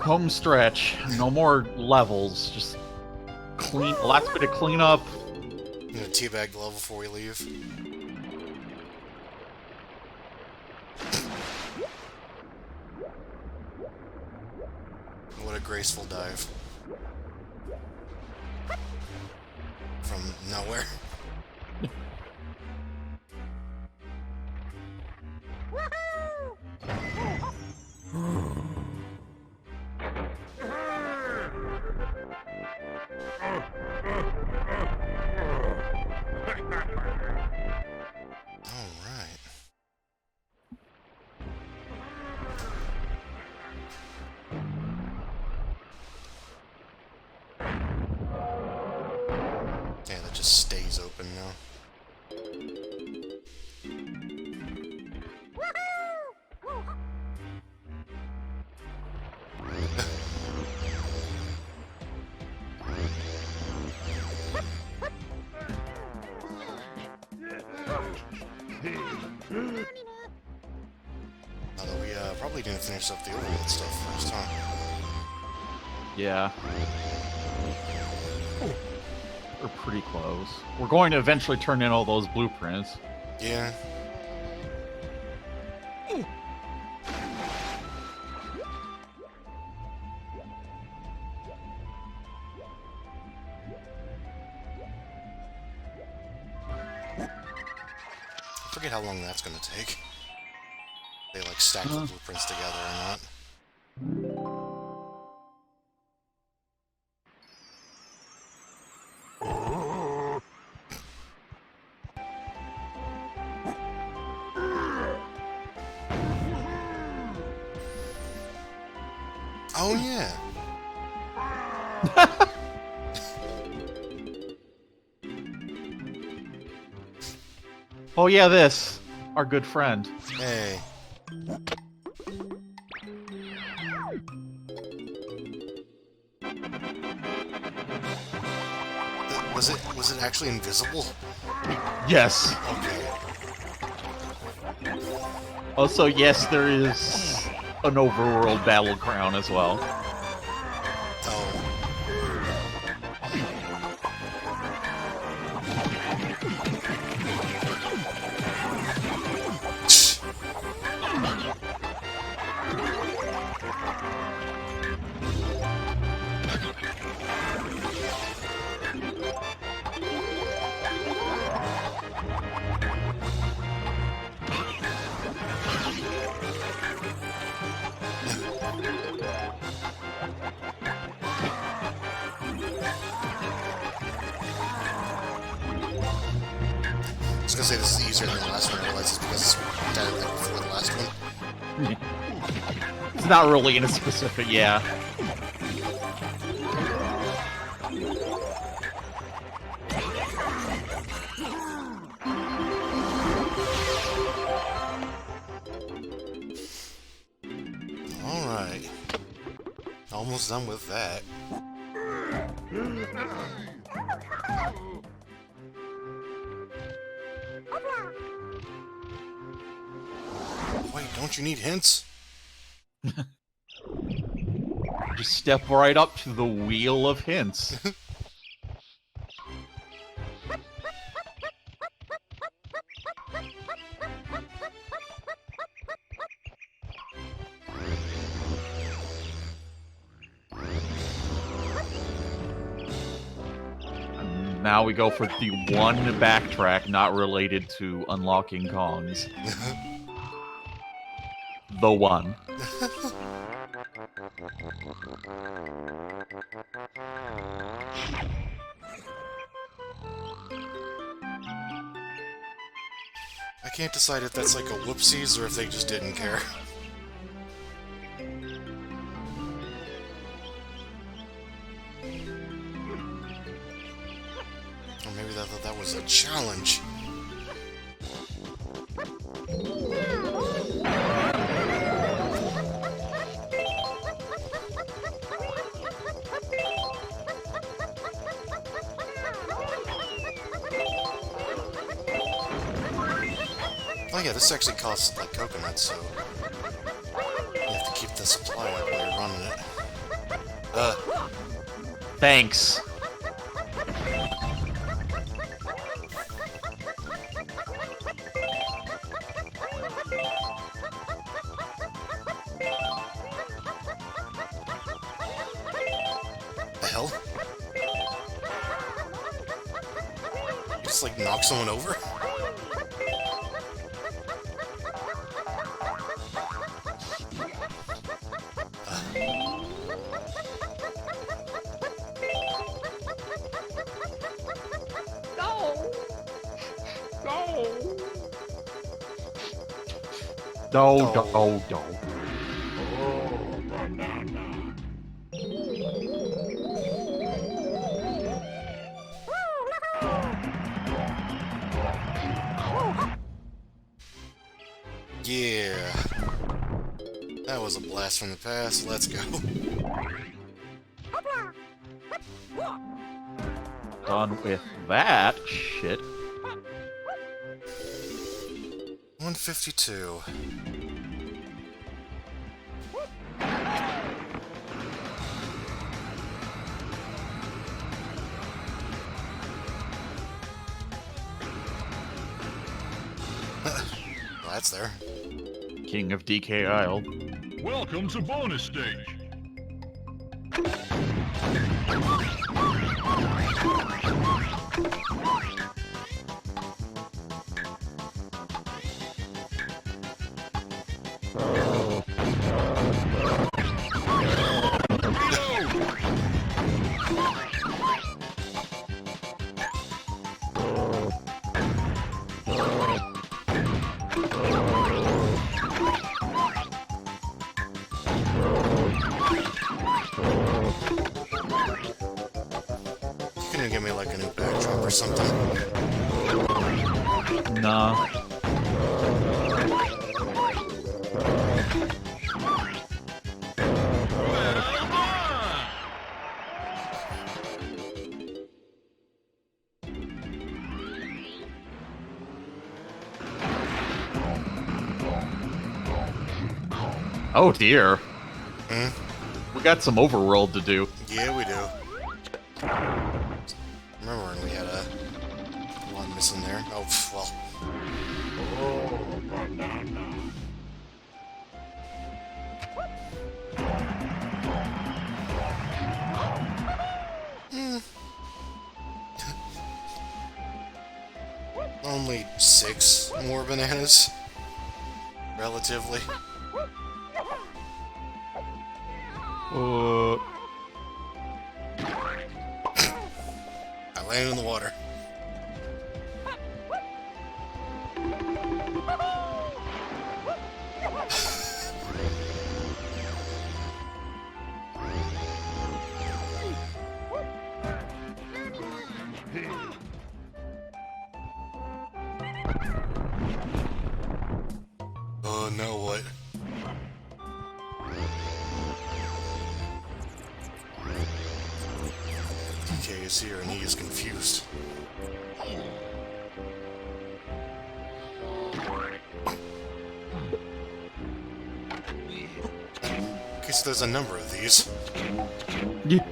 home stretch. No more levels. Just last bit of cleanup. I'm gonna teabag the level before we leave. What a graceful dive. From nowhere. Alright. Yeah, that just stays open now. Although we probably didn't finish up the overworld stuff first, huh? Yeah. We're pretty close. We're going to eventually turn in all those blueprints. Yeah. I forget how long that's gonna take. They like stack the blueprints together or not. Oh yeah. Oh yeah, this. Our good friend. Hey. Was it actually invisible? Yes. Okay. Also, yes, there is an overworld battleground as well. Oh. I was gonna say this is easier than the last one. I realize it's because it's done it before the last one. It's not really in a specific, yeah. Alright. Almost done with that. Wait, don't you need hints? Just step right up to the wheel of hints. And now we go for the one backtrack not related to unlocking Kongs. The one. I can't decide if that's like a whoopsies or if they just didn't care. Or maybe they thought that was a challenge. Oh yeah, this actually costs like coconuts, so you have to keep the supply up while you're running it. Thanks. The hell? You just like knock someone over? No, No. no. Yeah. That was a blast from the past. Let's go. Done with that shit. 152. Well, that's there. King of DK Isle. Welcome to bonus stage. You couldn't give me like a new backdrop or something. Nah. Oh dear. Hmm? We got some overworld to do. Yeah, we do. Remember when we had a one missing there? Oh, well. Only 6 more bananas. Relatively. I landed in the water. Oh, now what? DK is here and he is confused. Okay, so there's a number of these. Yeah.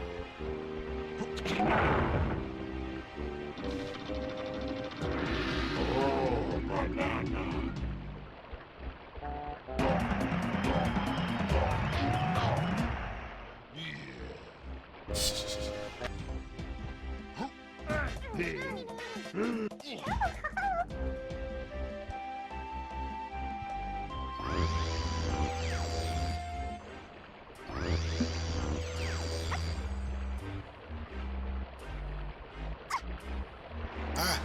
Ah.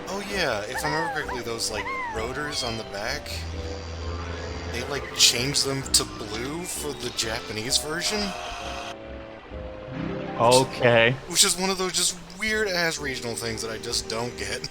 Oh yeah, if I remember correctly, those like rotors on the back, they like changed them to blue for the Japanese version, Okay. which is one of those just weird ass regional things that I just don't get.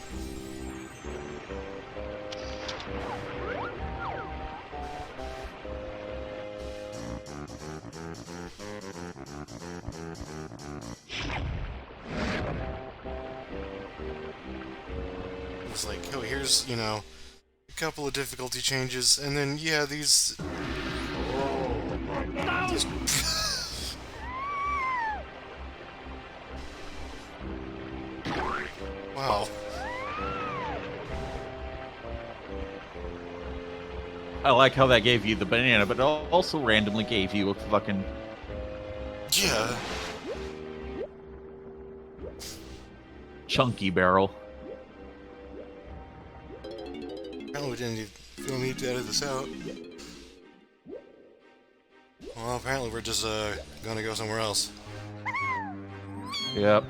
was like, oh, here's, you know, a couple of difficulty changes, and then, yeah, these... Wow. I like how that gave you the banana, but it also randomly gave you a fucking... Yeah. chunky barrel. Apparently we didn't feel the need to edit this out. Well, apparently we're just, gonna go somewhere else. Yep.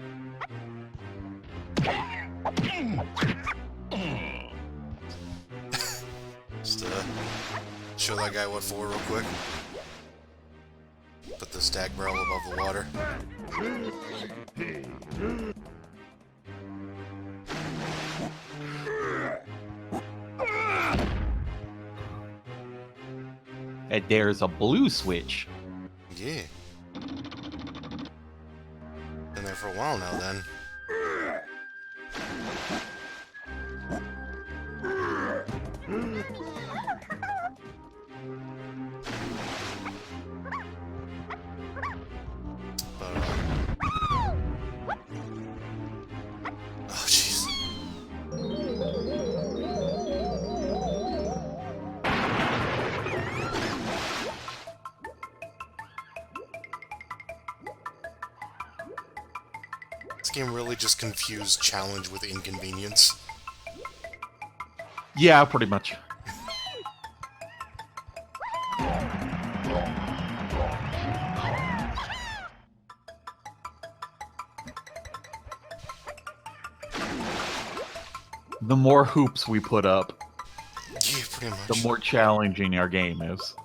Just, show that guy what for real quick. Put the stag barrel above the water. And there's a blue switch. Yeah. Been there for a while now, then. But, oh, jeez. This game really just confused challenge with inconvenience. Yeah, pretty much. The more hoops we put up, Yeah, pretty much. the more challenging our game is.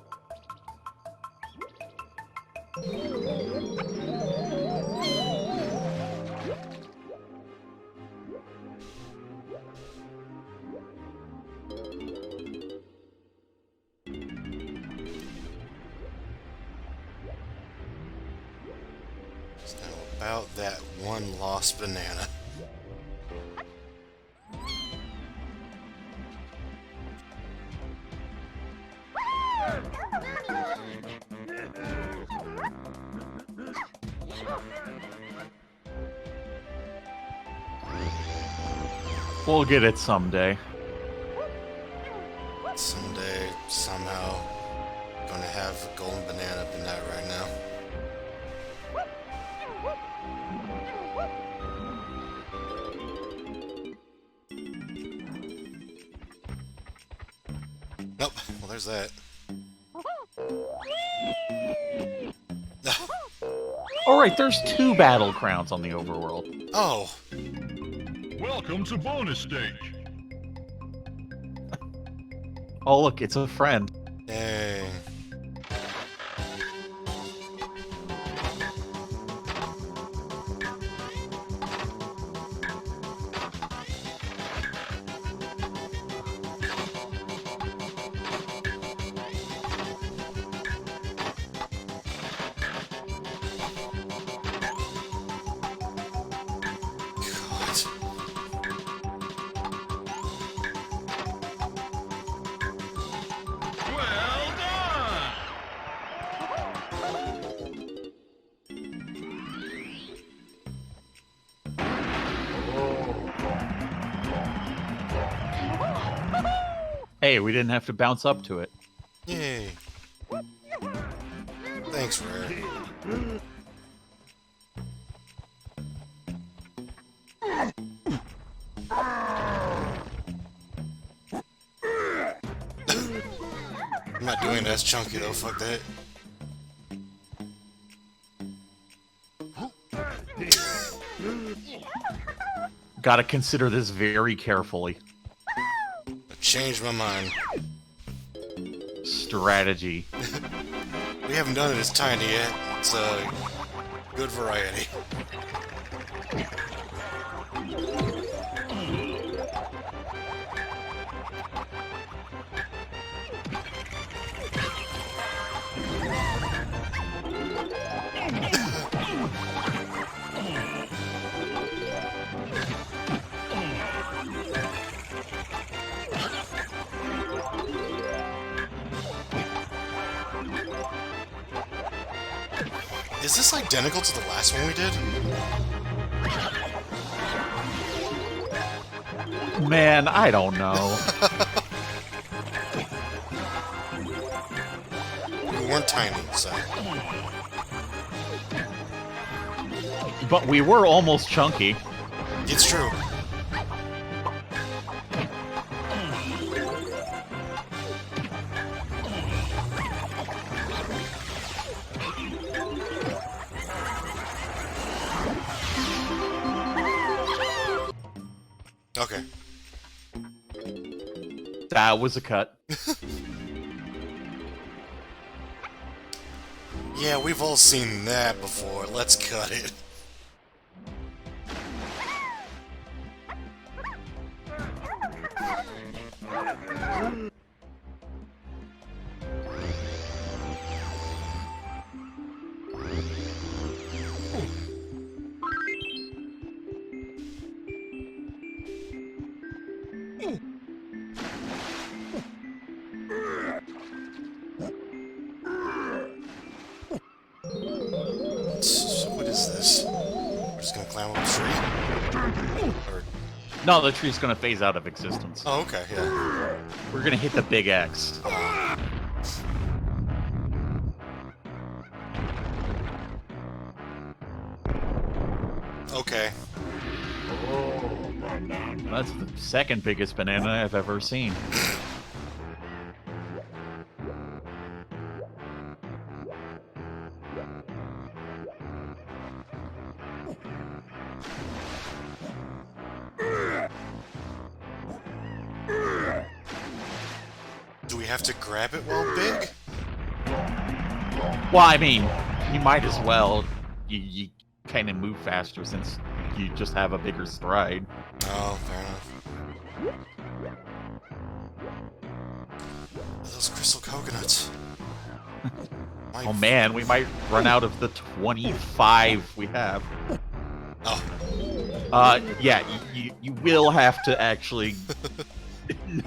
So about that one lost banana. We'll get it someday. Someday, somehow, gonna have a golden banana up in that right now. Nope. Well, there's that. Alright, there's 2 battle crowns on the overworld. Oh, Welcome to bonus stage. Oh, look, it's a friend. dang. God. Well done! Hey, we didn't have to bounce up to it. Yay. Thanks, Rare. I'm not doing it as chunky though, fuck that. Gotta consider this very carefully. I changed my mind. Strategy. We haven't done it as tiny yet. It's a good variety. Is this identical to the last one we did? Man, I don't know. We weren't tiny, so... But we were almost chunky. It's true. Okay. That was a cut. Yeah, we've all seen that before. Let's cut it. So what is this? We're just gonna climb up a tree? Or... No, the tree's gonna phase out of existence. Oh, okay, yeah. We're gonna hit the big X. Okay. That's the second biggest banana I've ever seen. Do we have to grab it while big? Well, I mean, you might as well. You kind of move faster since you just have a bigger stride. Oh, fair enough. Those crystal coconuts. Oh man, we might run out of the 25 we have. Oh. Yeah, you will have to actually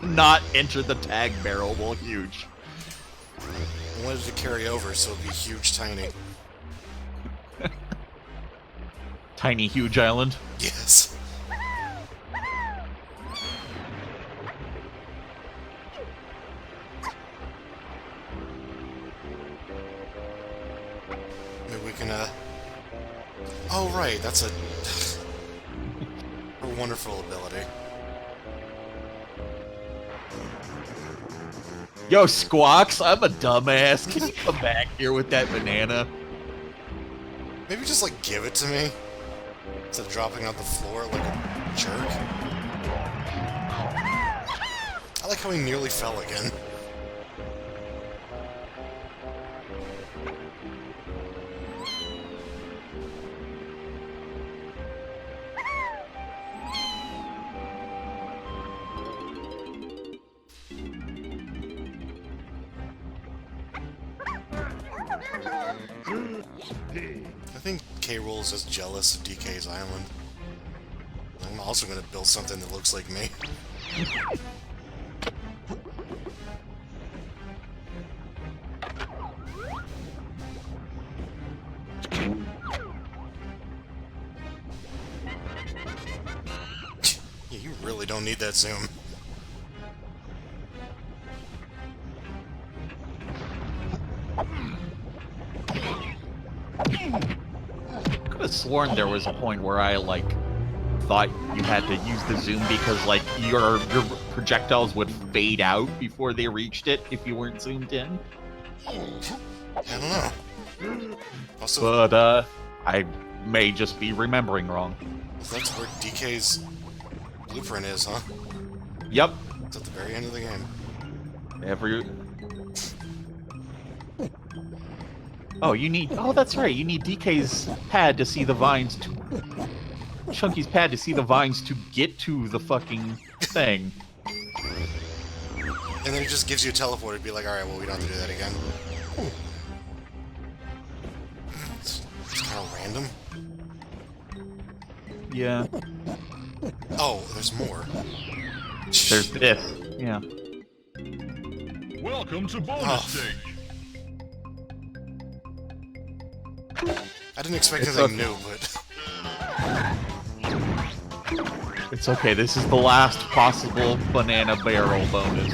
not enter the tag barrel while huge. I wanted to carry over so it'd be huge, tiny. Tiny huge island. Yes. Maybe we can, Oh, right, that's a wonderful ability. Yo, Squawks, I'm a dumbass. Can you come back here with that banana? Maybe just, like, give it to me? Instead of dropping on the floor like a jerk. I like how he nearly fell again. I think K-Rool is just jealous of DK's island. I'm also gonna build something that looks like me. Yeah, you really don't need that zoom. Could have sworn there was a point where I thought you had to use the zoom because your projectiles would fade out before they reached it if you weren't zoomed in. I don't know. Also, But I may just be remembering wrong. that's where DK's blueprint is, huh? Yep. It's at the very end of the game. Oh, oh, that's right. You need DK's pad to see the vines Chunky's pad to see the vines to get to the fucking thing. And then it just gives you a teleport and be like, alright, well, we don't have to do that again. It's kind of random. Yeah. Oh, there's more. There's this. Yeah. Welcome to bonus Oh. stage. I didn't expect It's anything okay. new, but... It's okay, this is the last possible banana barrel bonus.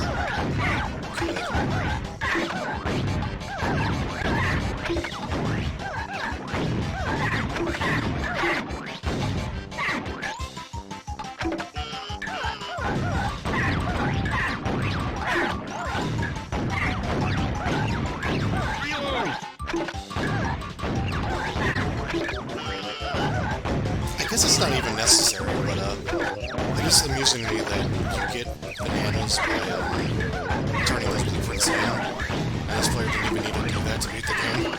I guess it's not even necessary, but it is amusing to me that you get bananas by turning those blueprints in, and this player didn't even need to do that to beat the game.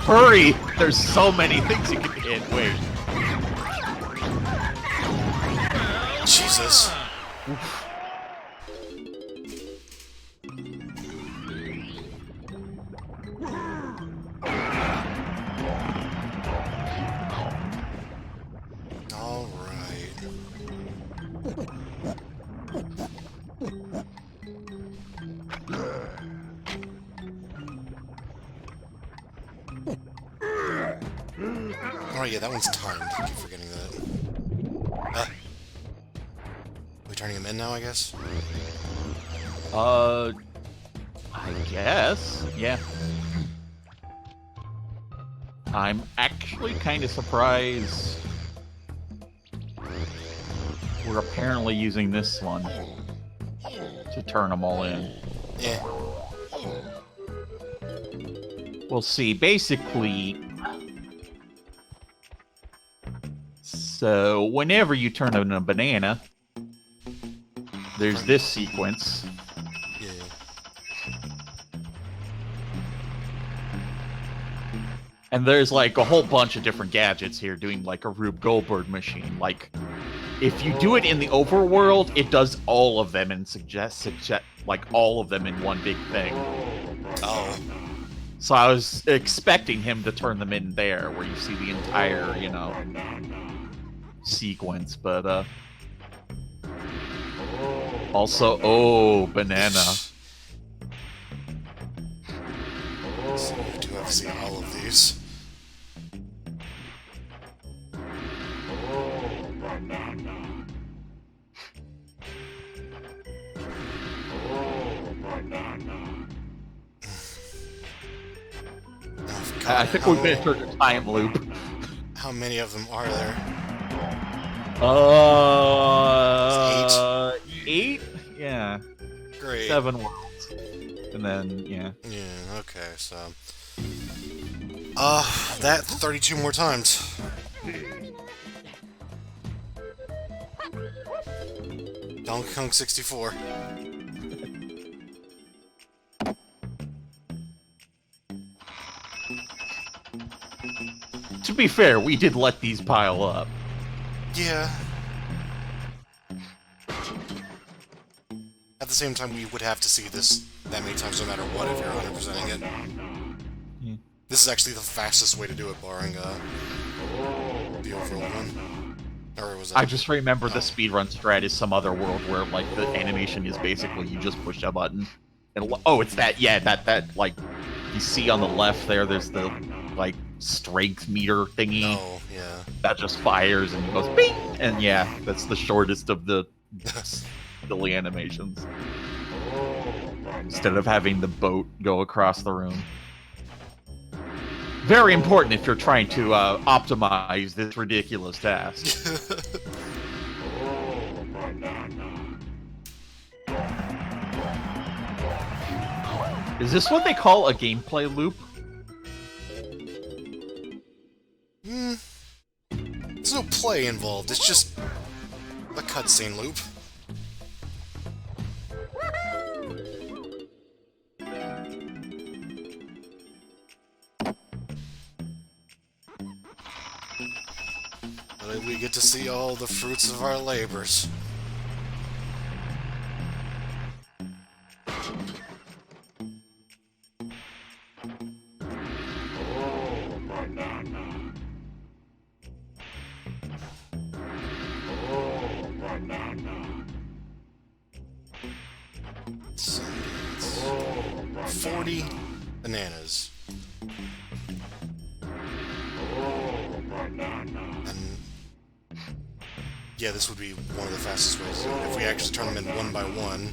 Hurry! There's so many things you can hit. Wait. Jesus. All right. Oh yeah, that one's timed. I keep forgetting that. We turning him in now, I guess? I guess. Yeah. I'm actually kind of surprised we're apparently using this one to turn them all in. Yeah. We'll see. Basically, so whenever you turn in a banana, there's this sequence. Yeah. And there's like a whole bunch of different gadgets here doing like a Rube Goldberg machine. Like, if you do it in the overworld, it does all of them and suggest like all of them in one big thing. Oh. So I was expecting him to turn them in there, where you see the entire, you know, sequence. But also, oh, banana. So we do have to see all of these. Oh, God, I think we've entered a time loop. How many of them are there? Eight? Yeah. Great. 7 worlds. And then, yeah. Yeah, okay, so... that 32 more times. Donkey Kong 64. To be fair, we did let these pile up. Yeah. At the same time, we would have to see this that many times no matter what if you're 100%ing it. Yeah. This is actually the fastest way to do it, barring the overall one. Or was that... I just remember the speedrun strat is some other world where, like, the animation is basically you just push a button. And, oh, it's that, yeah, that, like, you see on the left there's the, like, strength meter thingy. Oh, yeah. That just fires and goes bing! And, yeah, that's the shortest of the silly animations. Instead of having the boat go across the room. Very important if you're trying to optimize this ridiculous task. Is this what they call a gameplay loop? There's no play involved, it's just a cutscene loop. But we get to see all the fruits of our labors. 40 bananas. And yeah, this would be one of the fastest ways to do it. If we actually turn them in one by one,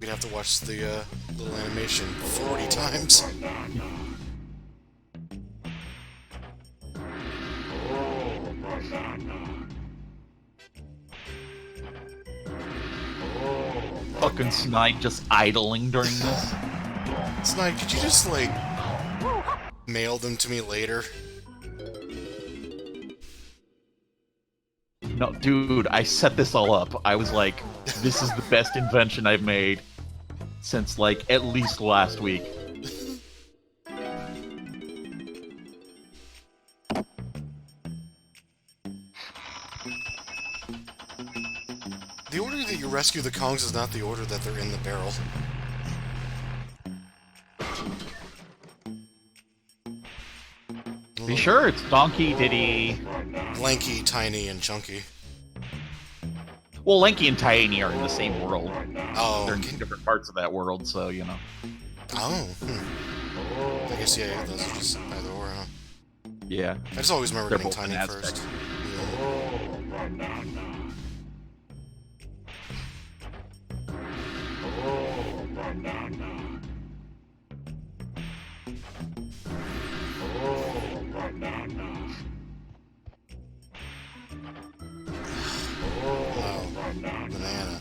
we'd have to watch the little animation 40 times. Fucking Snide just idling during this. Snide, could you just, like, mail them to me later? No, dude, I set this all up. I was like, this is the best invention I've made since, like, at least last week. The order that you rescue the Kongs is not the order that they're in the barrel. Be sure it's Donkey, Diddy... Lanky, Tiny, and Chunky. Well, Lanky and Tiny are in the same world. Oh, They're in okay. two different parts of that world, so, you know. Oh, I guess, yeah, those are just either or, huh? Yeah. I just always remember They're getting both Tiny in Aztec. first. Oh, banana.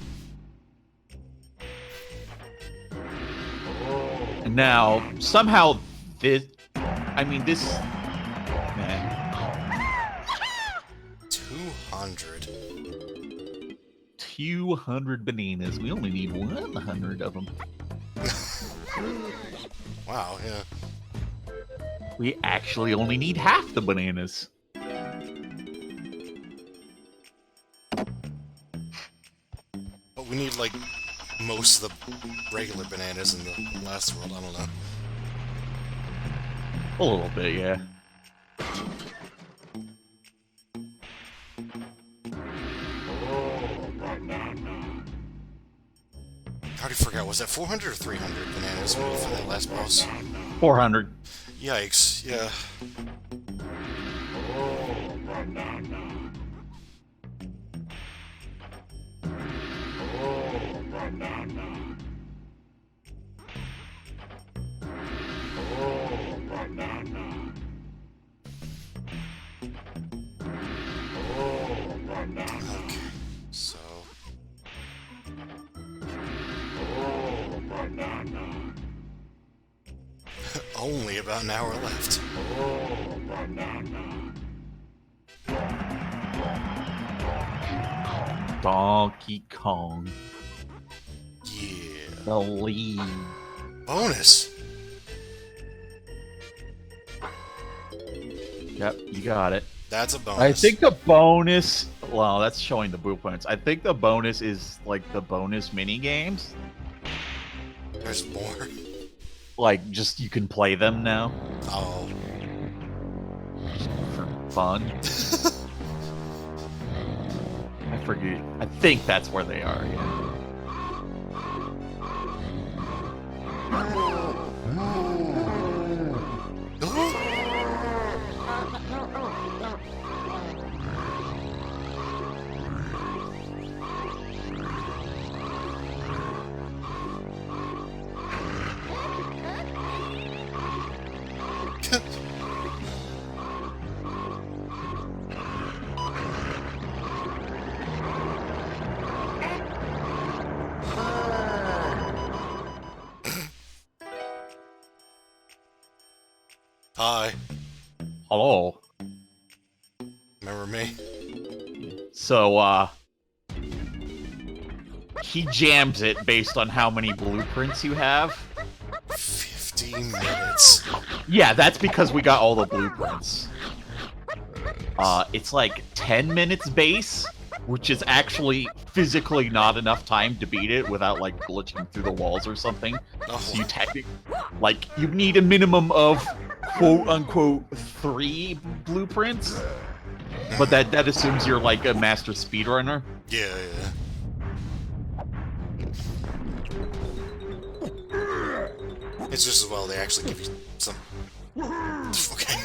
And now, somehow, this... I mean, this... Man. 200. 200 bananas. We only need 100 of them. Wow, yeah. We actually only need half the bananas. But we need, like, most of the regular bananas in the last world, I don't know. A little bit, yeah. I already forgot, was that 400 or 300 bananas we need for that last boss? 400. Yikes, yeah. Okay, so... Only about an hour left. Donkey Kong. Yeah. The lead. Bonus! Yep, you got it. That's a bonus. I think the bonus... Well, that's showing the blueprints. I think the bonus is, like, the bonus mini games. There's more. Like, just you can play them now Oh. for fun. I forget. I think that's where they are, yeah. Hi. Hello. Remember me? So, he jams it based on how many blueprints you have. 15 minutes. Yeah, that's because we got all the blueprints. It's like 10 minutes base, which is actually physically not enough time to beat it without, like, glitching through the walls or something. Oh. So you technically, like, you need a minimum of quote-unquote 3 blueprints. But that assumes you're, like, a master speedrunner. Yeah, yeah. It's just as well they actually give you some... Okay.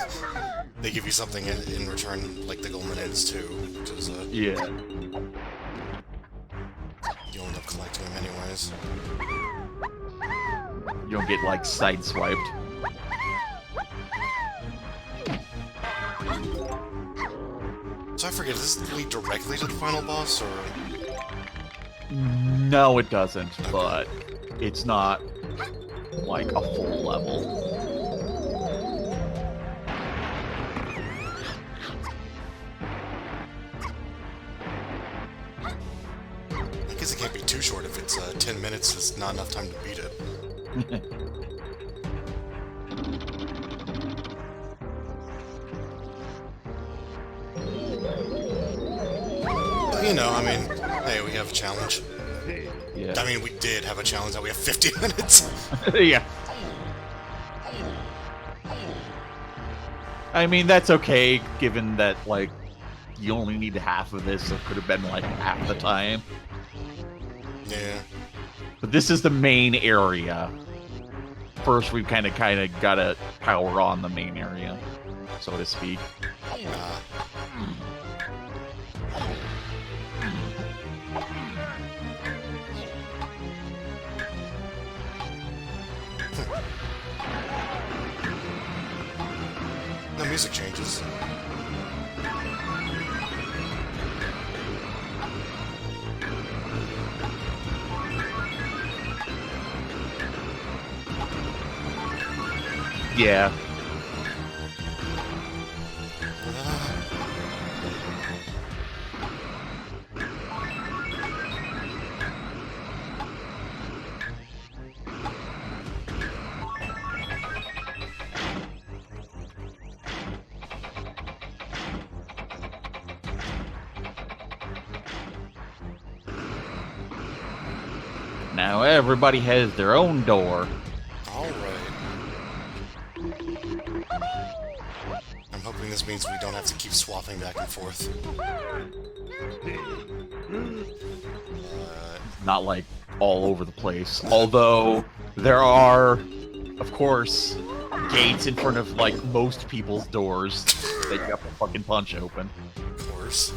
They give you something in return, like the gold bananas too, which is, Yeah. you'll end up collecting them anyways. You don't get, like, sideswiped. So I forget, does this lead directly to the final boss, or...? No, it doesn't, but it's not, like, a full level. I guess it can't be too short if it's 10 minutes, it's not enough time to beat it. But, you know, I mean, hey, we have a challenge. Yeah. I mean, we did have a challenge that we have 50 minutes. Yeah. I mean, that's okay, given that, like, you only need half of this, so it could have been, like, half the time. Yeah. But this is the main area. First, we've kind of gotta power on the main area, so to speak. The music changes. Yeah. Now everybody has their own door. Alright. I'm hoping this means we don't have to keep swapping back and forth. Not like all over the place. Although there are, of course, gates in front of like most people's doors that you have to fucking punch open. Of course.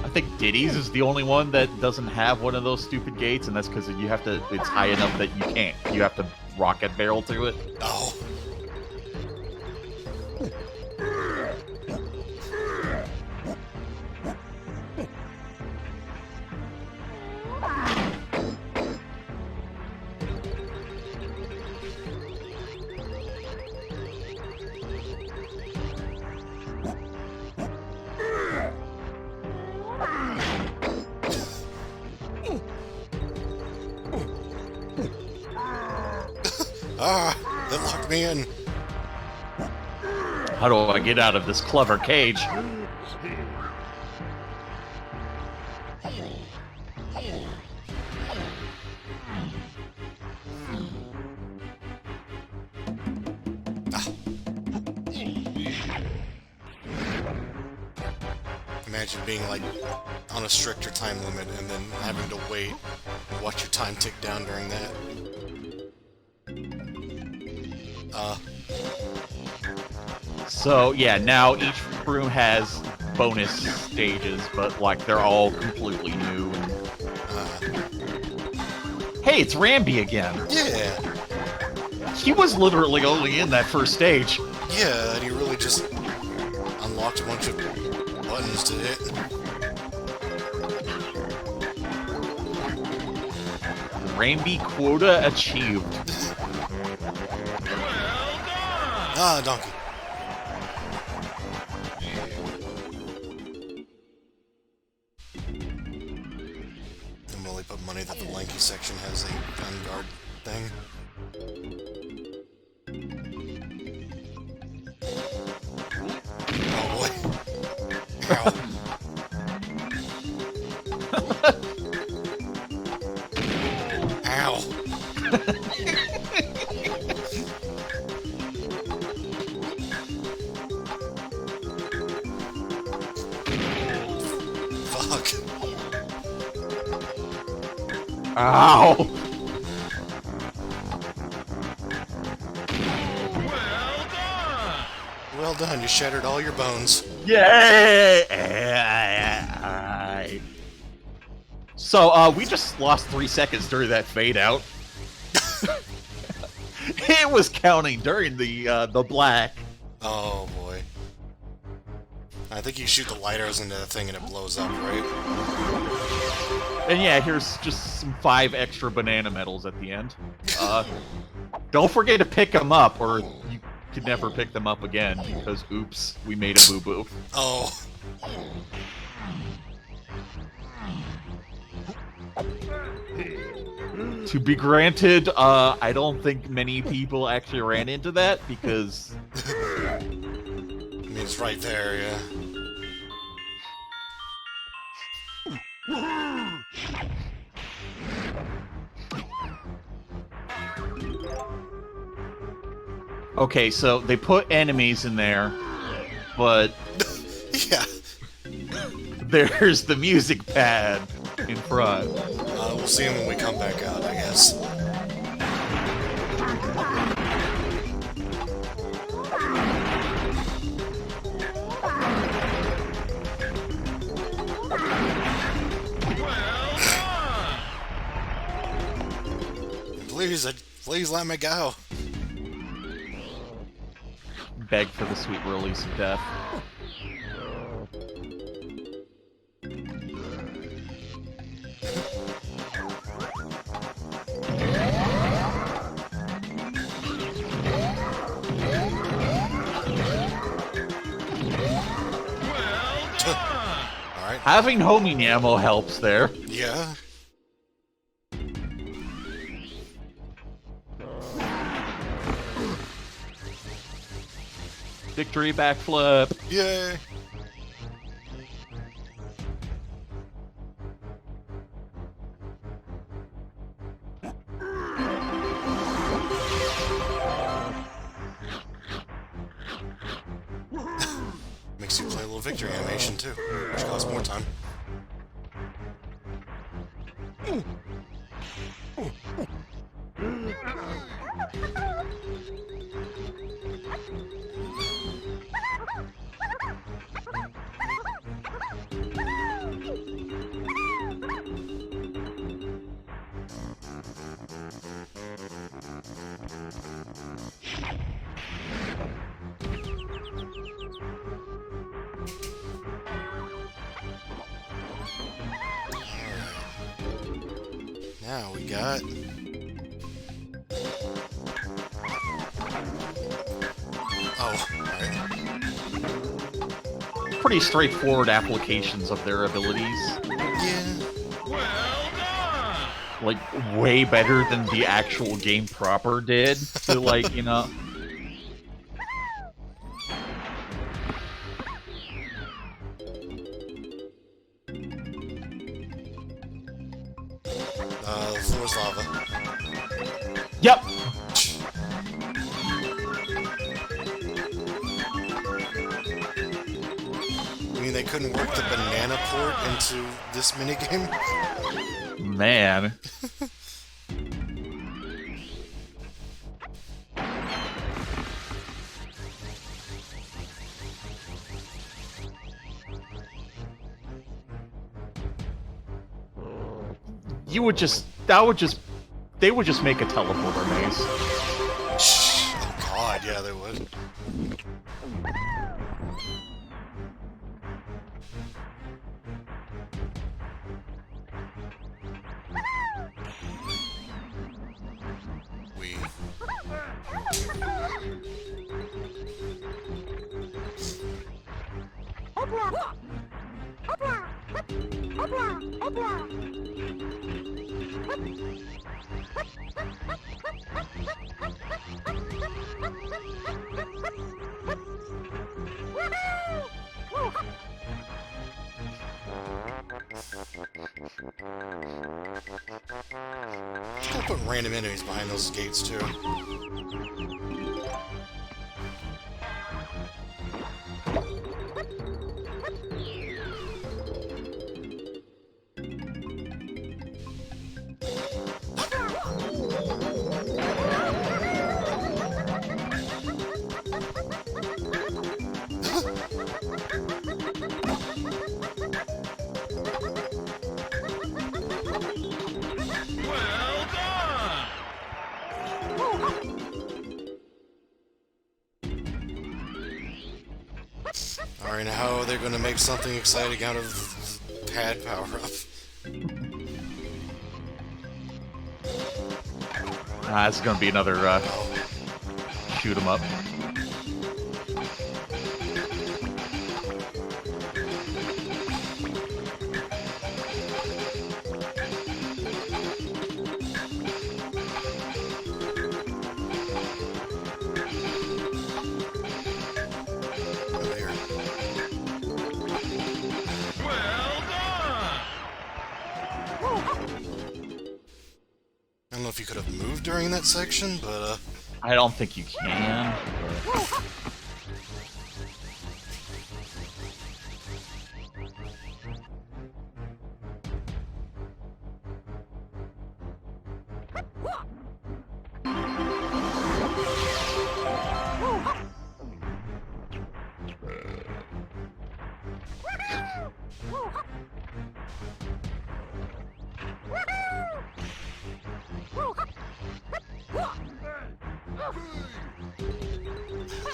I think Diddy's is the only one that doesn't have one of those stupid gates, and that's because you have to. It's high enough that you can't. You have to rocket barrel through it. Oh. Ah, that locked me in. How do I get out of this clever cage? Imagine being like on a stricter time limit and then having to wait and watch your time tick down during that. So yeah, now each room has bonus stages, but like they're all completely new. Hey, it's Rambi again. Yeah, He was literally only in that first stage. yeah, and he really just unlocked a bunch of buttons to hit. Rambi quota achieved. Ah, donkey. And will they put money that the lanky section has a gun guard thing? Oh boy. Ow. Ow. Fuck. Ow! Well done! Well done, you shattered all your bones. Yay! So, we just lost 3 seconds during that fade out. It was counting during the black. Oh boy. I think you shoot the light arrows into the thing and it blows up, right? And yeah, here's just some 5 extra banana medals at the end. Don't forget to pick them up, or you could never pick them up again, because oops, we made a boo-boo. Oh. To be granted, I don't think many people actually ran into that, because... I mean, it's right there, yeah. Okay, so they put enemies in there, but Yeah. there's the music pad in front. We'll see him when we come back out, I guess. Please let me go. Beg for the sweet release of death. Alright. Having homing ammo helps there. Yeah. Victory backflip. Yay. Makes you play a little victory animation too, which costs more time. Now we got... Oh, alright. Pretty straightforward applications of their abilities. Yeah. Well done! Like, way better than the actual game proper did. So, like, you know... The floor's lava. Yep! You mean they couldn't work the banana port into this minigame? Man. You would just... That would just... They would just make a teleporter maze. Oh god, yeah, they would. We... Just gonna put random enemies behind those gates too. Alright, now how are they gonna make something exciting out of pad power-up? It's gonna be another shoot 'em up. There. Well done! I don't know if you could have moved during that section, but I don't think you can.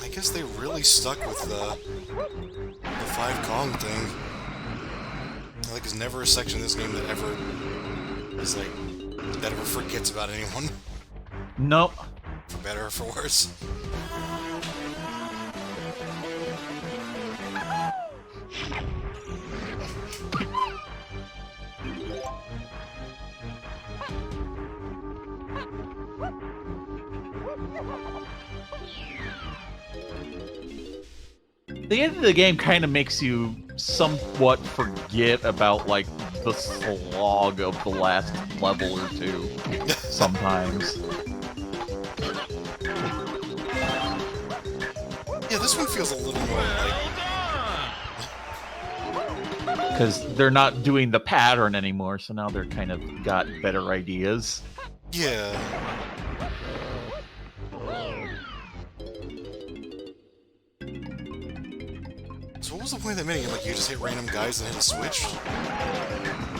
I guess they really stuck with the 5 Kong thing. Like, there's never a section in this game that ever is like that ever forgets about anyone, Nope. for better or for worse. The end of the game kind of makes you somewhat forget about, like, the slog of the last level or two, sometimes. Yeah, this one feels a little more like... Well done! Because they're not doing the pattern anymore, so now they're kind of got better ideas. Yeah. So what was the point of that minigame? Like, you just hit random guys and hit a switch?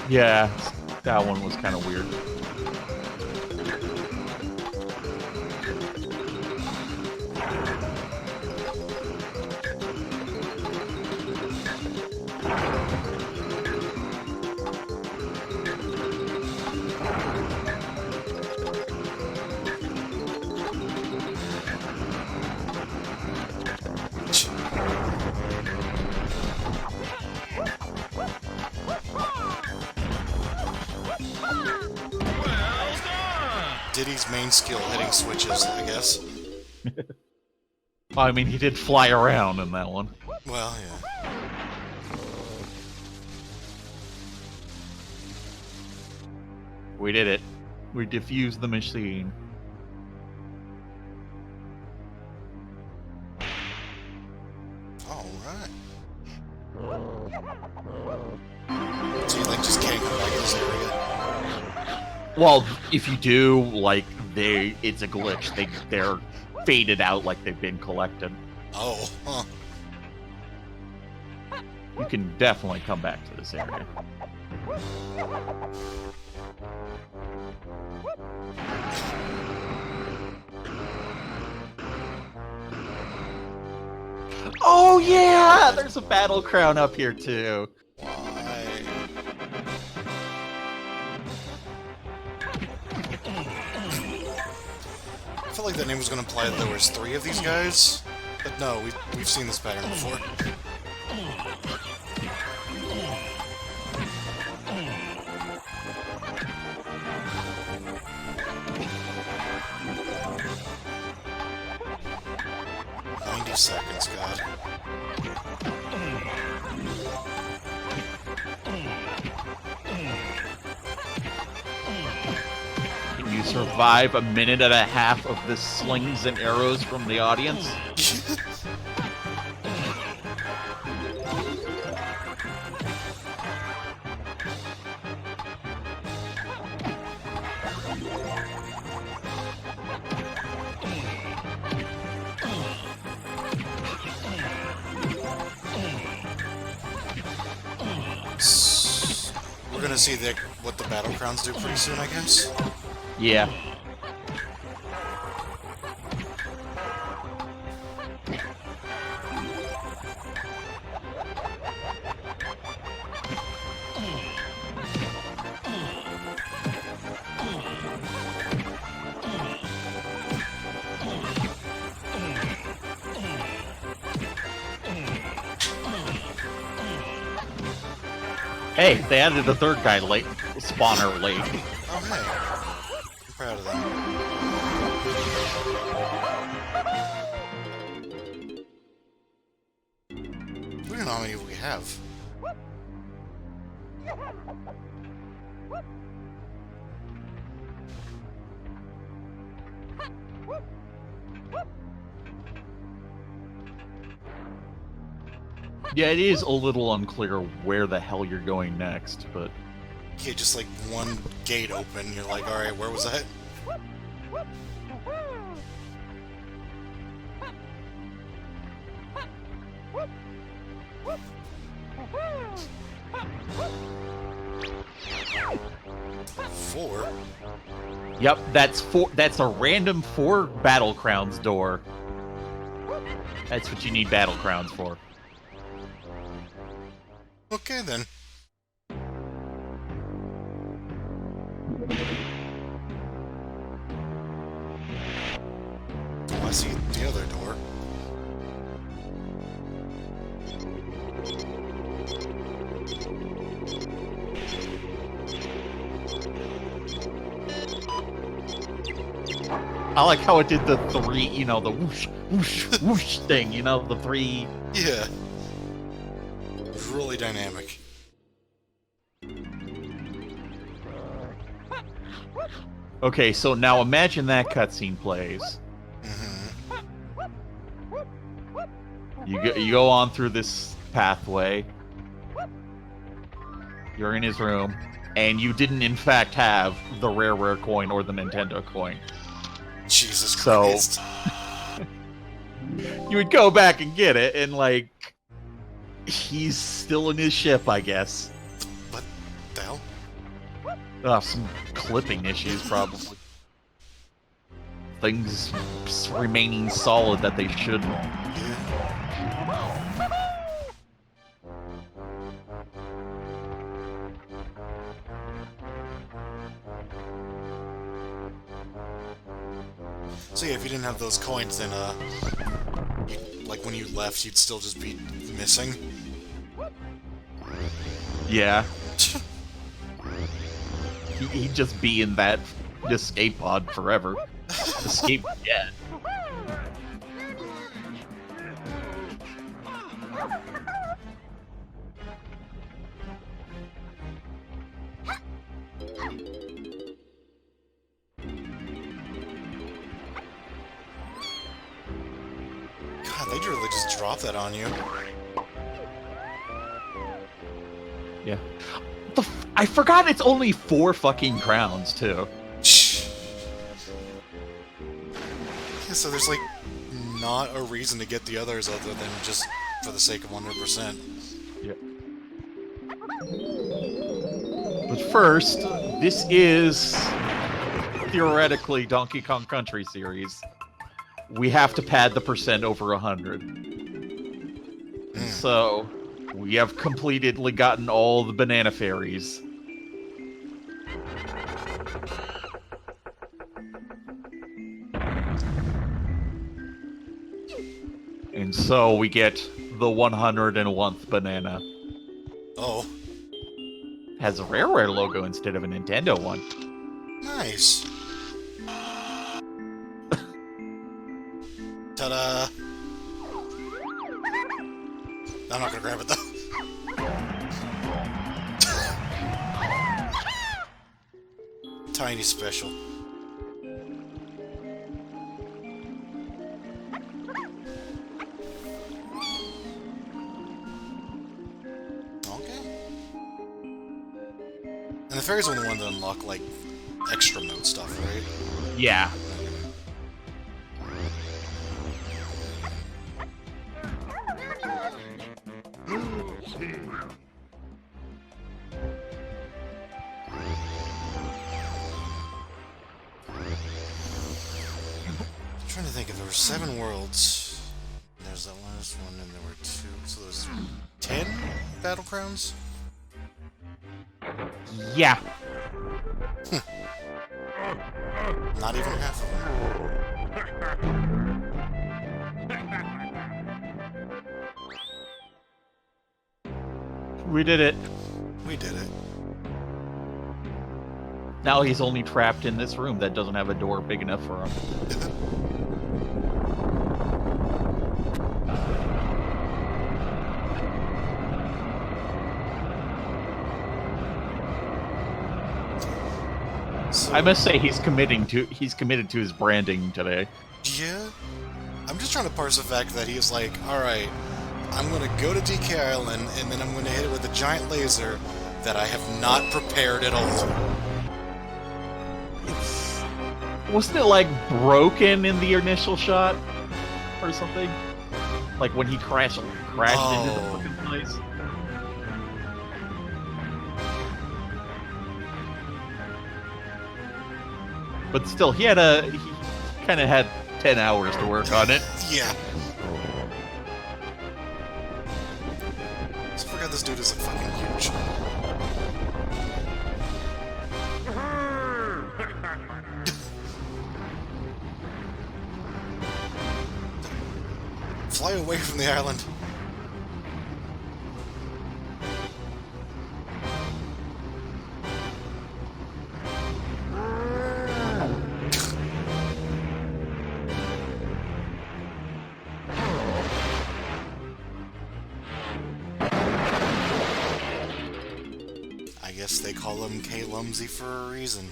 Yeah, that one was kind of weird. Well done! Diddy's main skill, hitting switches, I guess. I mean, he did fly around in that one. Well, yeah. We did it. We defused the machine. Alright. So you, like, just can't come back in this area? Well, if you do, like, it's a glitch. They're faded out like they've been collected. Oh, huh. You can definitely come back to this area. Oh yeah! There's a battle crown up here too. Why? I felt like that name was going to imply that there was 3 of these guys, but no, we've seen this pattern before. Seconds, God. Can you survive a minute and a half of the slings and arrows from the audience? We're gonna see what the battle crowns do pretty soon, I guess. Yeah. Hey, they added a third guy late, spawner late. Oh, hey. I'm proud of them. We don't know how many we have. Yeah, it is a little unclear where the hell you're going next, but Yeah, just like one gate open, you're like, alright, where was that? Four? yep, that's a random 4 battle crowns door. That's what you need battle crowns for. Okay then. Oh, I see the other door. I like how it did the 3, you know, the whoosh, whoosh, whoosh thing, you know, the 3. Yeah. Really dynamic. Okay, so now imagine that cutscene plays. Mm-hmm. You go on through this pathway. You're in his room, and you didn't in fact have the rare coin or the Nintendo coin. Jesus So- Christ. You would go back and get it, and like, he's still in his ship, I guess. What the hell? Some clipping issues, probably. Things remaining solid that they shouldn't. Yeah. So yeah, if you didn't have those coins, then like when you left, you'd still just be missing. Yeah. He'd just be in that escape pod forever. Escape again. God, they really just drop that on you. Yeah. I forgot it's only 4 fucking crowns, too. Yeah, so there's like not a reason to get the others other than just for the sake of 100%. Yeah. But first, this is theoretically Donkey Kong Country series. We have to pad the percent over 100. So, we have completely gotten all the banana fairies. And so we get the 101th banana. Oh, Has a Rareware logo instead of a Nintendo one. nice. Ta-da! I'm not gonna grab it though. Tiny special. Okay. And the fairies are the one to unlock, like, extra mode stuff, right? Yeah. I'm trying to think if there were 7 worlds. There's that last one, and there were 2. So there's 10 battle crowns? Yeah. Not even half of them. We did it. We did it. Now he's only trapped in this room that doesn't have a door big enough for him. So, I must say he's committed to his branding today. yeah? I'm just trying to parse the fact that he's like, alright, I'm gonna go to DK Island, and then I'm gonna hit it with a giant laser that I have not prepared at all. Wasn't it like broken in the initial shot or something? Like when he crashed into the Oh. fucking place. But still, he kind of had 10 hours to work on it. Yeah. So I forgot this dude is like fucking huge. Fly away from the island. I guess they call him K-Lumsy for a reason.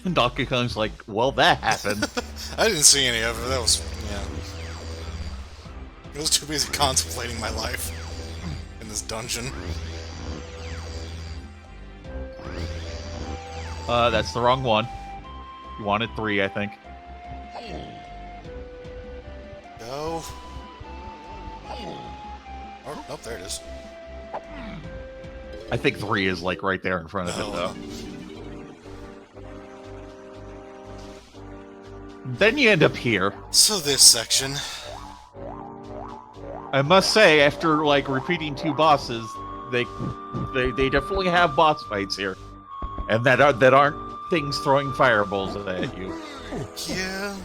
And Donkey Kong's like, well, that happened. I didn't see any of it. That was, yeah. I was too busy contemplating my life in this dungeon. That's the wrong one. You wanted 3, I think. Go. Oh, nope, there it is. I think 3 is like right there in front of it, No. though. Then you end up here. So this section. I must say, after like repeating 2 bosses, they definitely have boss fights here, and that aren't things throwing fireballs at you. Yeah.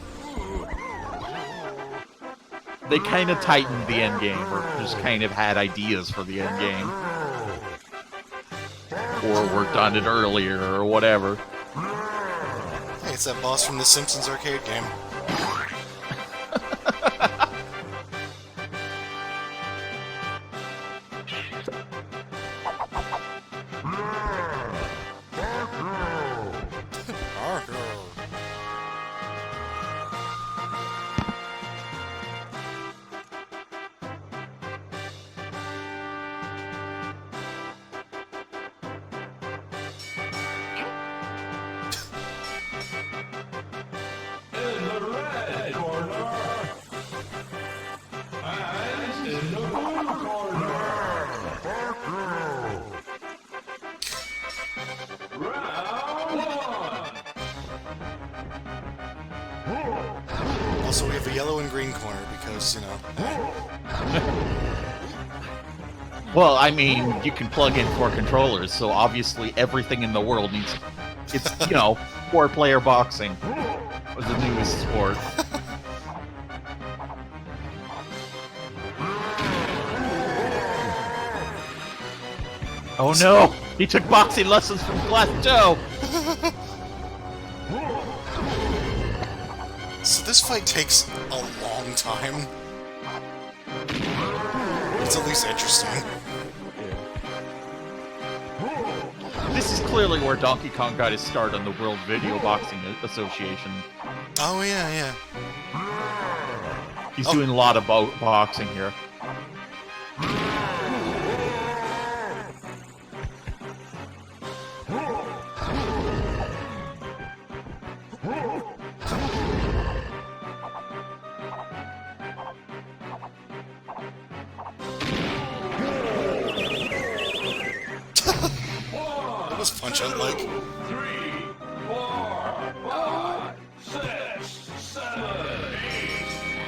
They kind of tightened the end game, or just kind of had ideas for the end game, or worked on it earlier, or whatever. Hey, it's that boss from the Simpsons arcade game. In the red corner. And in the blue corner. Round 1. Also, we have a yellow and green corner because, you know. Well, I mean, you can plug in 4 controllers, so obviously everything in the world needs... It's, 4-player boxing was the newest sport. Oh no! He took boxing lessons from Glass Joe! So this fight takes a long time. It's at least interesting. This is clearly where Donkey Kong got his start on the World Video Boxing Association. Oh, yeah, yeah. He's doing a lot of boxing here. That was Punch-Out like. 3, 4, 5, 6, 7, 8.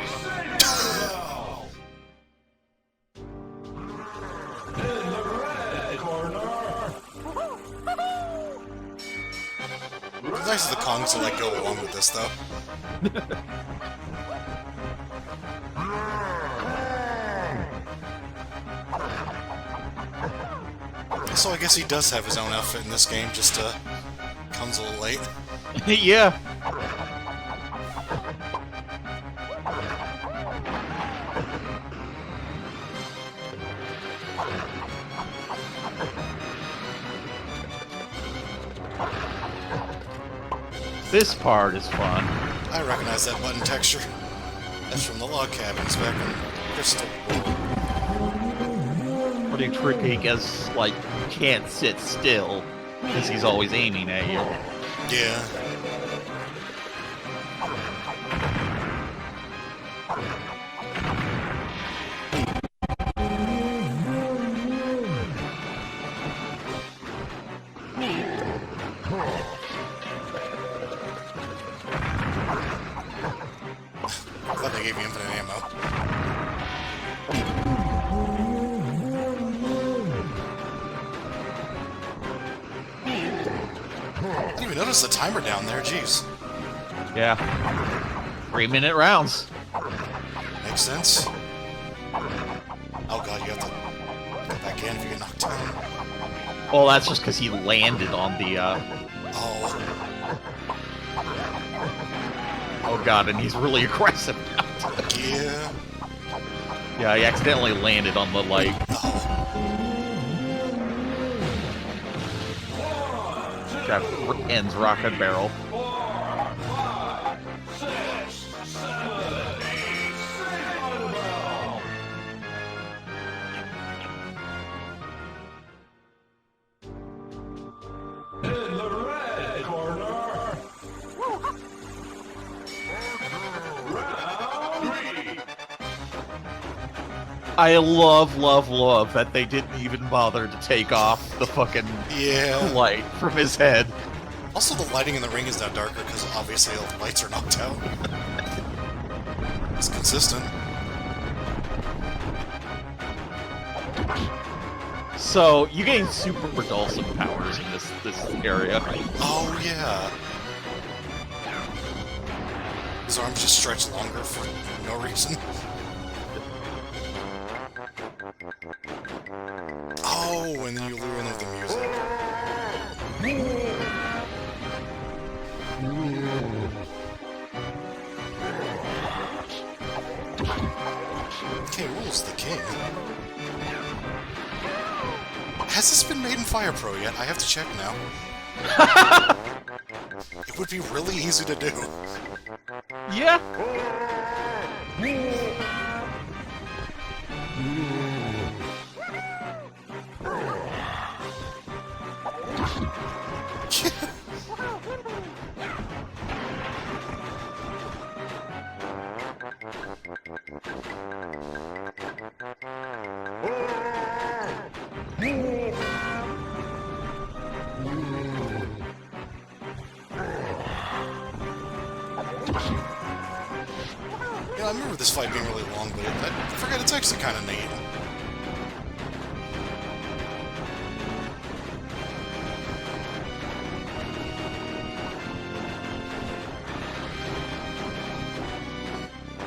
Single. In the red corner. It's nice of the Kongs to like go along with this though. So I guess he does have his own outfit in this game, just comes a little late. Yeah. This part is fun. I recognize that button texture. That's from the log cabins back in Crystal. Pretty tricky because, like, you can't sit still because he's always aiming at you. Yeah. I thought they gave me infinite ammo. I didn't even notice the timer down there, jeez. Yeah. 3-minute rounds. Makes sense. Oh god, you have to go back in if you get knocked down. Well, that's just because he landed on the, Oh, Oh god, and he's really aggressive now. yeah. Yeah, he accidentally landed on the, like... Oh, That ends Rocket Barrel. 4, 5, 6, 7, 8. Save by the bell. In the red corner. Round 3. I love that they didn't even bother to take off the fucking yeah. light from his head. Also, the lighting in the ring is now darker because obviously all the lights are knocked out. It's consistent. So, you gain super dulcet powers in this area. Oh, yeah. His arms just stretch longer for no reason. Oh, and then you lure in with the music. Okay, rules the king. Has this been made in Fire Pro yet? I have to check now. It would be really easy to do. Yeah. Yeah, I remember this fight being really long, but I forget it's actually kind of neat.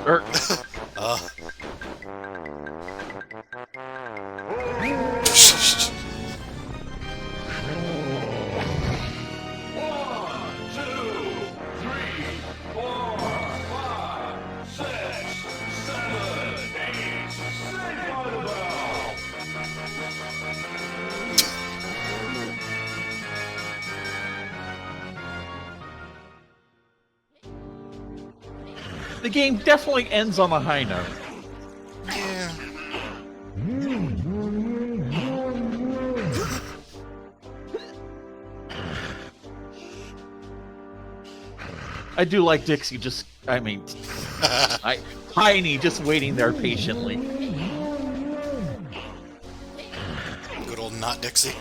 Er, Uh. the game definitely ends on a high note. Yeah. I do like Dixie just, I mean, Tiny just waiting there patiently. Good old Not Dixie.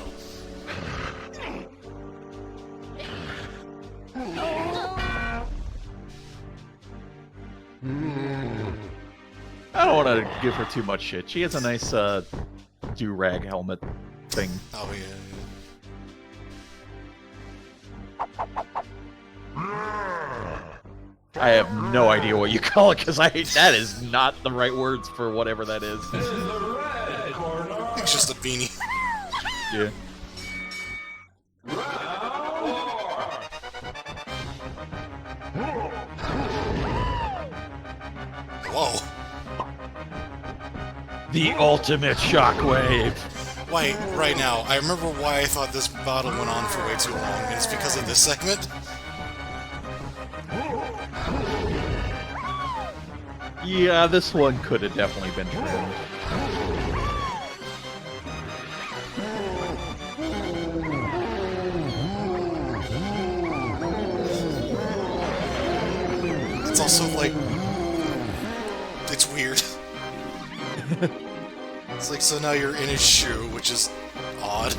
I don't want to give her too much shit. She has a nice do-rag helmet thing. Oh, yeah. I have no idea what you call it because that is not the right words for whatever that is. In the red corner. It's just a beanie. Yeah. Whoa. The ultimate shockwave. Wait, right now, I remember why I thought this battle went on for way too long, and it's because of this segment. Yeah, this one could have definitely been trimmed. It's also like... it's weird. It's like, so now you're in his shoe, which is odd.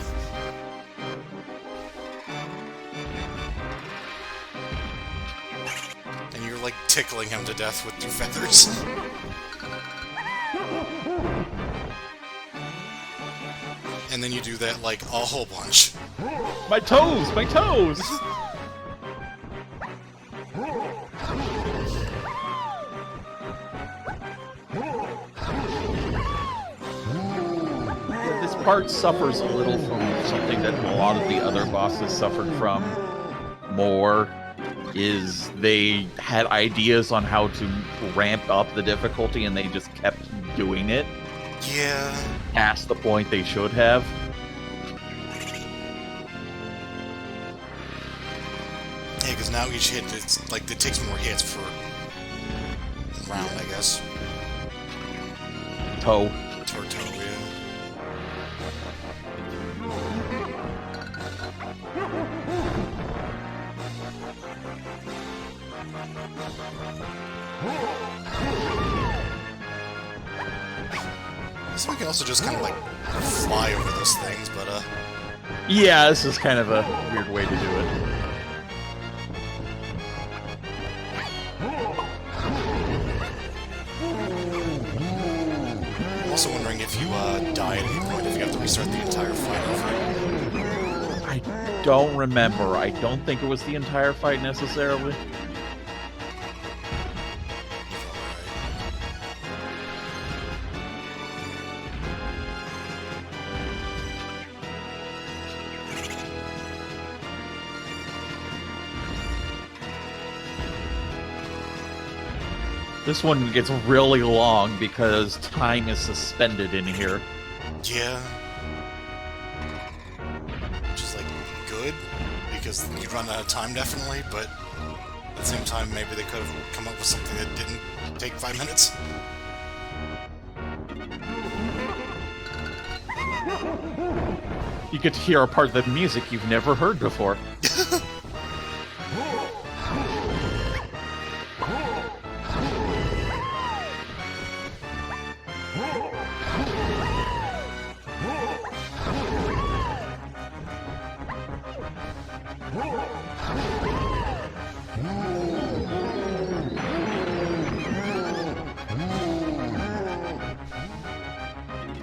And you're like tickling him to death with your feathers. And then you do that like a whole bunch. My toes! My toes! Yeah, this part suffers a little from something that a lot of the other bosses suffered from more, is they had ideas on how to ramp up the difficulty and they just kept doing it Yeah. past the point they should have. Yeah, because now each hit, it's like, it takes more hits per round, I guess. Toe. Or toe, yeah. So we can also just kind of like fly over those things, but Yeah, this is kind of a weird way to do it. I'm also wondering if you die at any point, if you have to restart the entire fight over. I don't remember. I don't think it was the entire fight necessarily. This one gets really long because time is suspended in here. Yeah. Which is like good, because you run out of time definitely, but at the same time maybe they could have come up with something that didn't take 5 minutes. You get to hear a part of the music you've never heard before.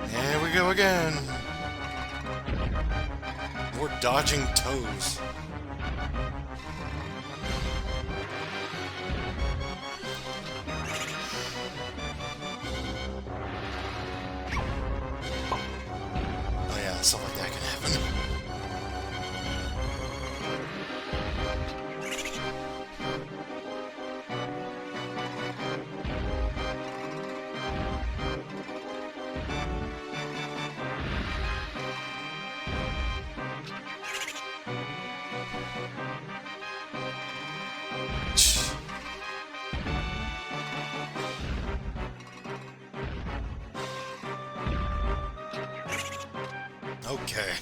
Here we go again. We're dodging toes. Oh yeah, stuff like that can happen. Okay.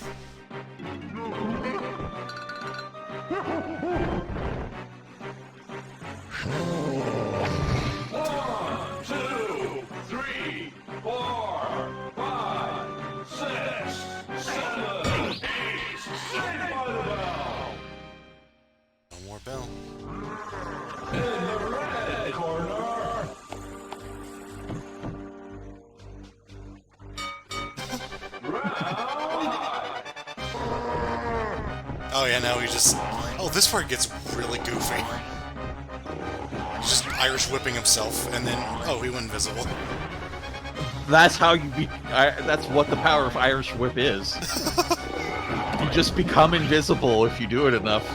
One, two, three, 4, 5, 6, 7, 8. Saved by the bell. No more bell. In the red corner. Oh yeah, now we just... Oh, this part gets really goofy. He's just Irish whipping himself, and then... Oh, he went invisible. That's how you be. That's what the power of Irish Whip is. You just become invisible if you do it enough.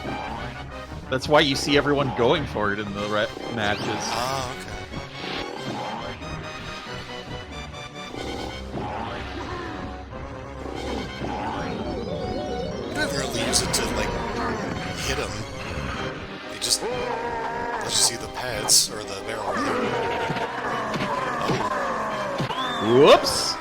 That's why you see everyone going for it in the matches. Ah, okay. use it to, like, hit him. They just let you see the pads, or the barrel, rather. Oh. Whoops!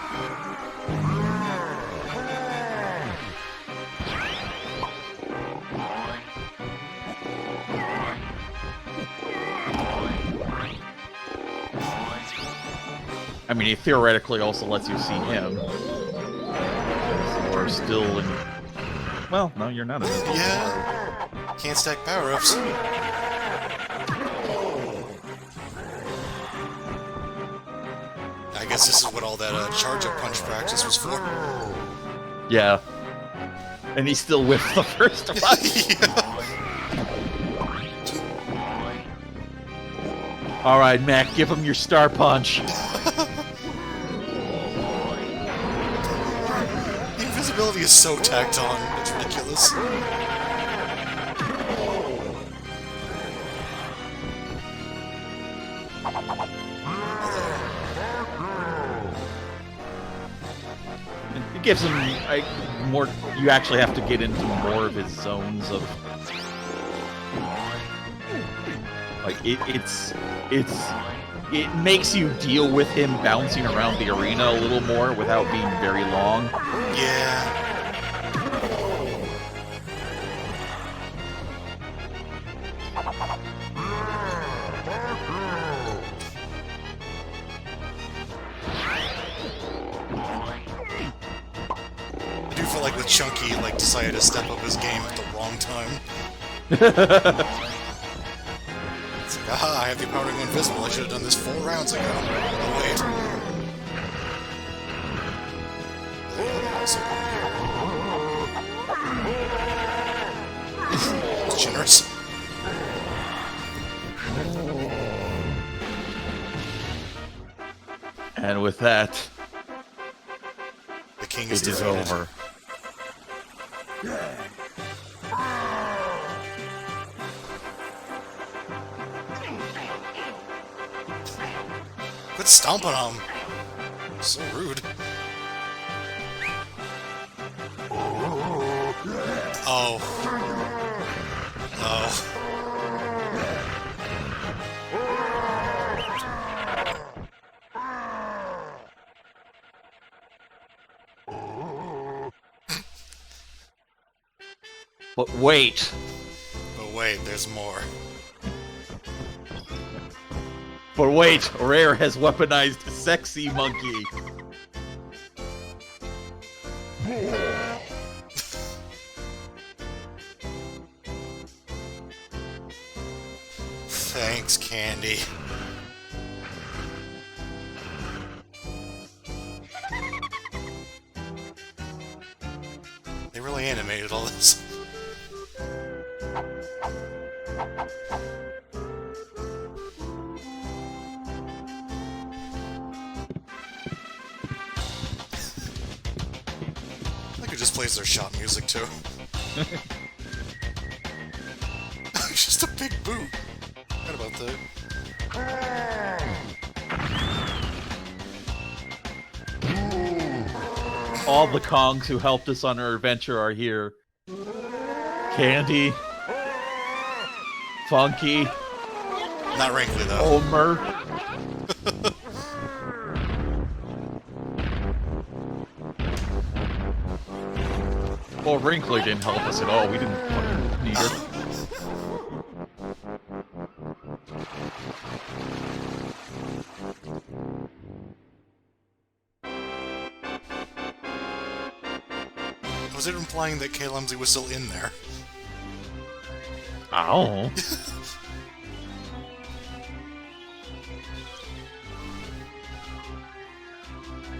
I mean, it theoretically also lets you see him. Or still in... Well, no, you're not invisible. Yeah. Can't stack power-ups. I guess this is what all that charge-up punch practice was for. Yeah. And he still whiffed the first one. Yeah. Alright, Mac, give him your star punch. The invisibility is so tacked on. It's ridiculous. It gives him more... You actually have to get into more of his zones of... Like, it makes you deal with him bouncing around the arena a little more without being very long. Yeah. I do feel like with Chunky, like, decided to step up his game at the wrong time. It's like, aha, I have the power to go invisible. I should have done this 4 rounds ago. Oh, wait. It's generous. And with that, The king is it is defeated. over. Quit stomping on him. So rude. Oh. Oh. But wait. But wait, there's more. But wait, Rare has weaponized Sexy Monkey. Thanks, Candy. They really animated all this. I think it just plays their shop music too. It's just a big boot. Forgot about that. All the Kongs who helped us on our adventure are here. Candy. Funky. Not Wrinkly though. Homer. Well, Wrinkly didn't help us at all. We didn't fucking need her. Was it implying that Kay Lumsey was still in there? Ow.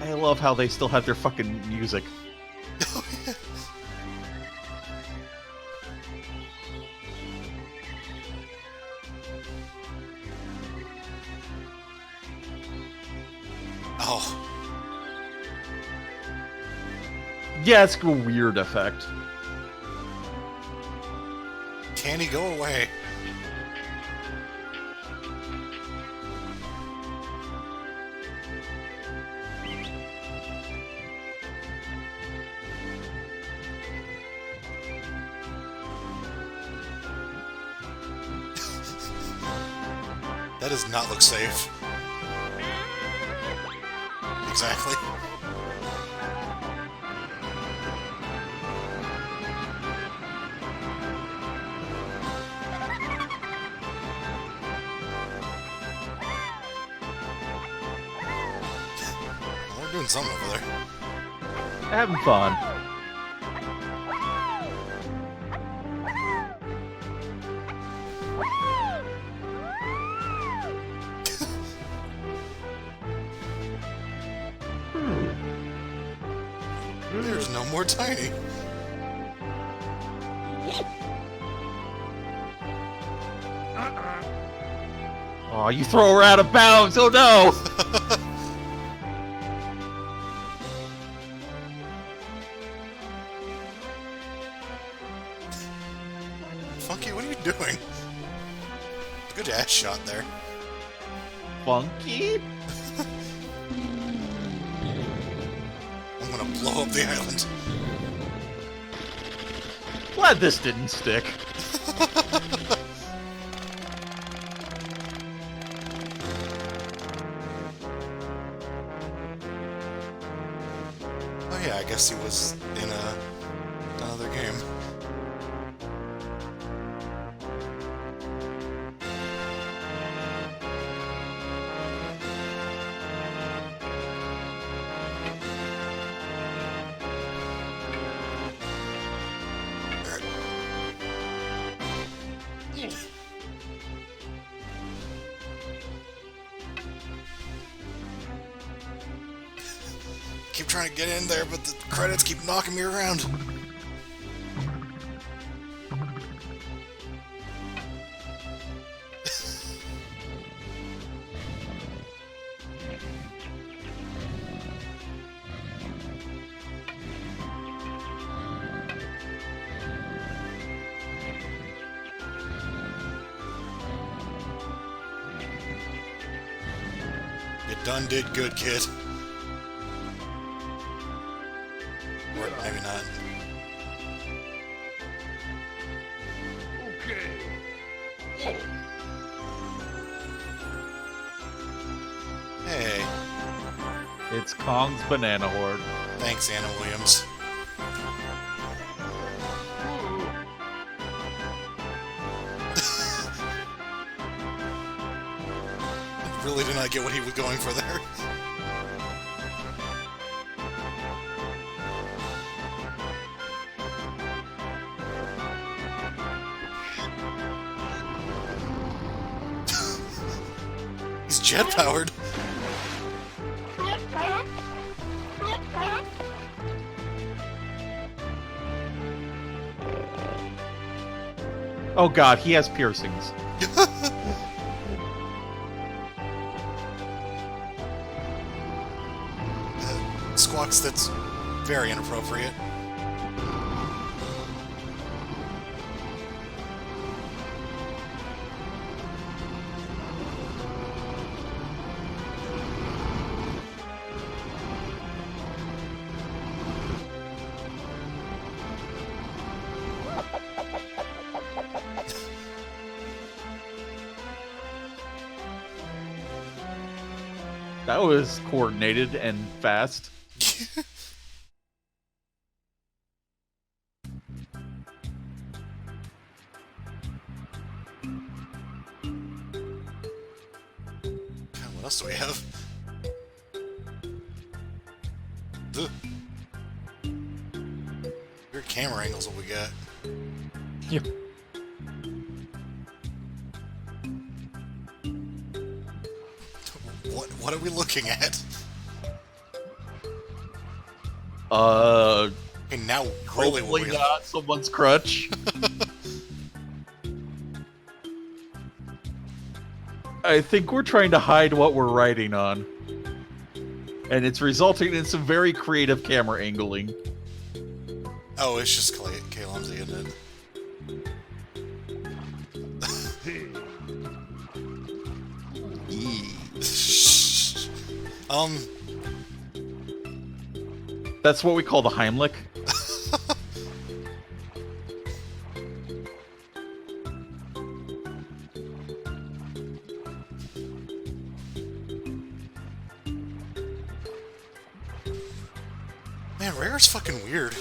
I love how they still have their fucking music. Oh. Yeah, it's a weird effect. Candy, go away. That does not look safe. Exactly. We're doing something over there. Having fun. There's no more Tiny. Oh, you throw her out of bounds. Oh no! Funky, what are you doing? Good ass shot there. Funky? I'm gonna blow up the island. Glad this didn't stick. Oh yeah, I guess he was in another game. Keep trying to get in there, but the credits keep knocking me around. You done did good, kid. Or maybe not. Okay. Hey, It's Kong's Banana Horde. thanks, Anna Williams. Really did not get what he was going for there. He's jet-powered. Oh god, he has piercings. Squawks that's very inappropriate. That was coordinated and fast. What else do we have? Ugh. Weird camera angles what we got. Yep. What are we looking at? Hey, now really what Hopefully we not someone's crutch. I think we're trying to hide what we're writing on. And it's resulting in some very creative camera angling. Oh, it's just Kalumsy, isn't it? That's what we call the Heimlich. Man, Rare's fucking weird.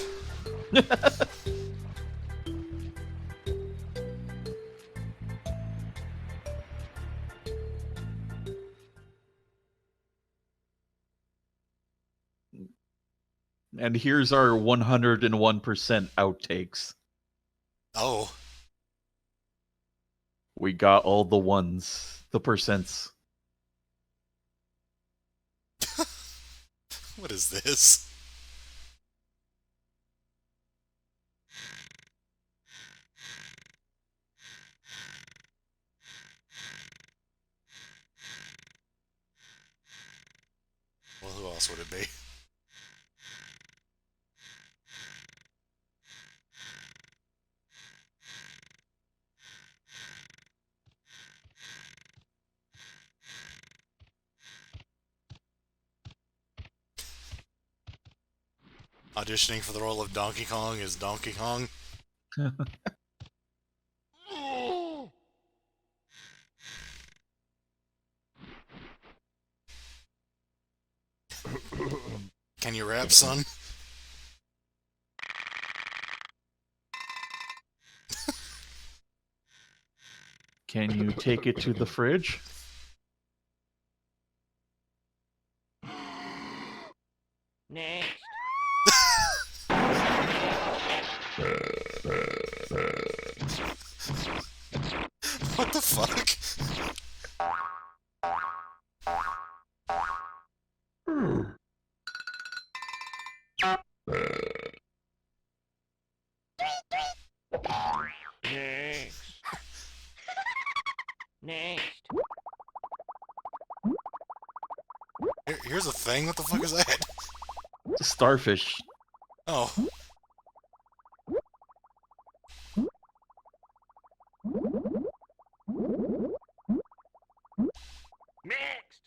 And here's our 101% outtakes. Oh. We got all the ones, the percents. What is this? Well, who else would it be? Auditioning for the role of Donkey Kong is Donkey Kong. Can you rap, son? Can you take it to the fridge? Next. What the fuck? Next. Next. Here's a thing. What the fuck is that? Starfish. Oh. Next.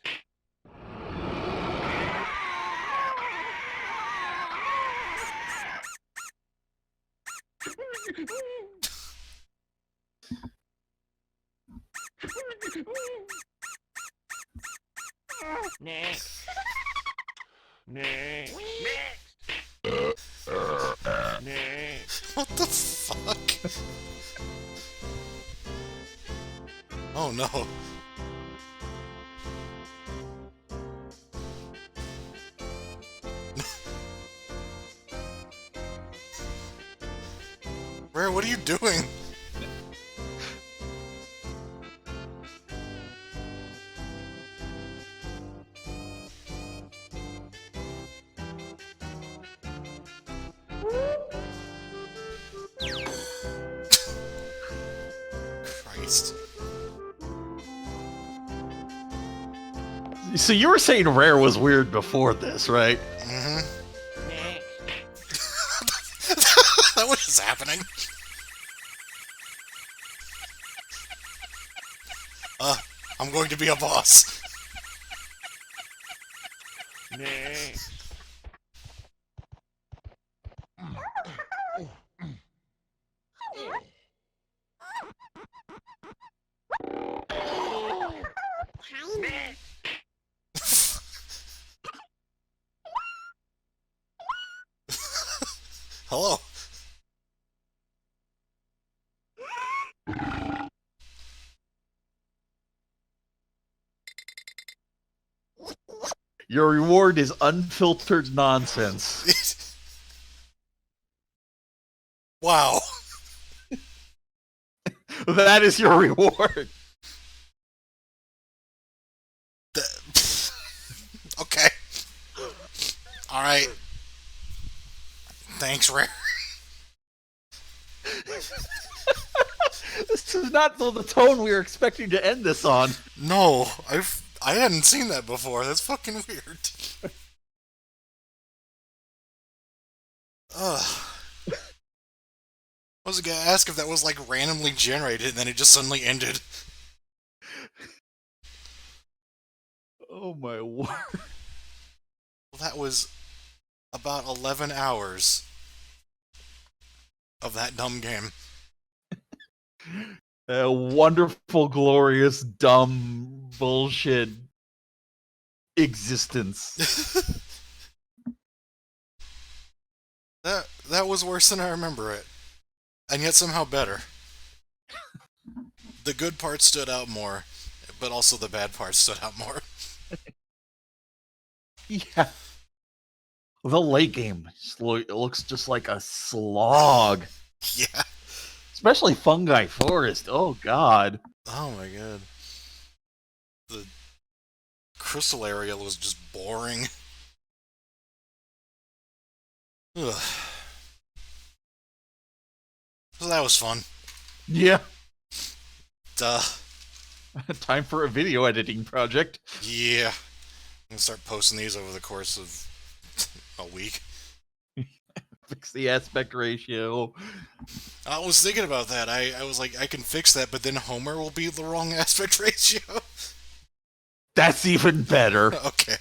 Next. Next. Next. Next. What the fuck? Oh no. Rare, what are you doing? Christ. So you were saying Rare was weird before this, right? Mm-hmm. Next. What is happening? I'm going to be a boss. Next. Hello. Your reward is unfiltered nonsense. Wow. That is your reward. Okay. Alright. Thanks, Rare. This is not the tone we were expecting to end this on. No, I hadn't seen that before. That's fucking weird. Ugh. I was gonna ask if that was like randomly generated and then it just suddenly ended. Oh my word. Well, that was about 11 hours of that dumb game. A wonderful, glorious, dumb, bullshit existence. That was worse than I remember it. And yet somehow better. The good parts stood out more, but also the bad parts stood out more. Yeah. The late game it looks just like a slog. Yeah. Especially Fungi Forest. Oh, God. Oh my god. The crystal area was just boring. Ugh. So that was fun. Yeah. Duh. Time for a video editing project. Yeah. I'm gonna start posting these over the course of a week. Fix the aspect ratio. I was thinking about that. I was like, I can fix that, but then Homer will be the wrong aspect ratio. That's even better. Okay.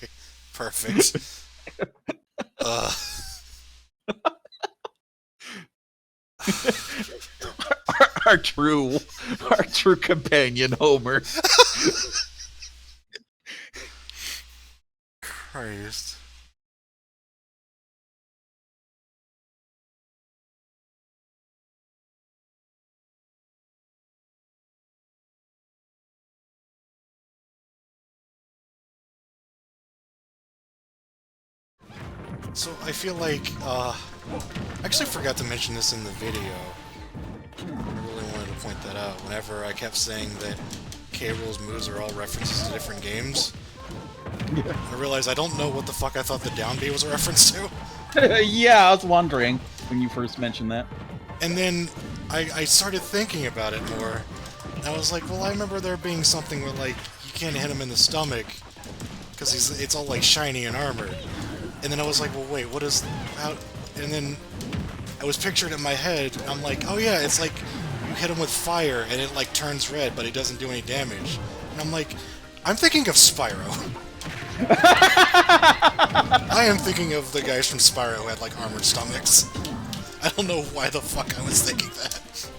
Perfect. our true companion, Homer. Christ. So I feel like, I actually forgot to mention this in the video. I really wanted to point that out. Whenever I kept saying that K. Rool's moves are all references to different games, I realized I don't know what the fuck I thought the down B was a reference to. Yeah, I was wondering when you first mentioned that. And then I started thinking about it more. And I was like, well, I remember there being something where, like, you can't hit him in the stomach because it's all, like, shiny and armored. And then I was like, well, wait, what is... How... And then I was pictured in my head, and I'm like, oh yeah, it's like you hit him with fire, and it, like, turns red, but it doesn't do any damage. And I'm like, I'm thinking of Spyro. I am thinking of the guys from Spyro who had, like, armored stomachs. I don't know why the fuck I was thinking that.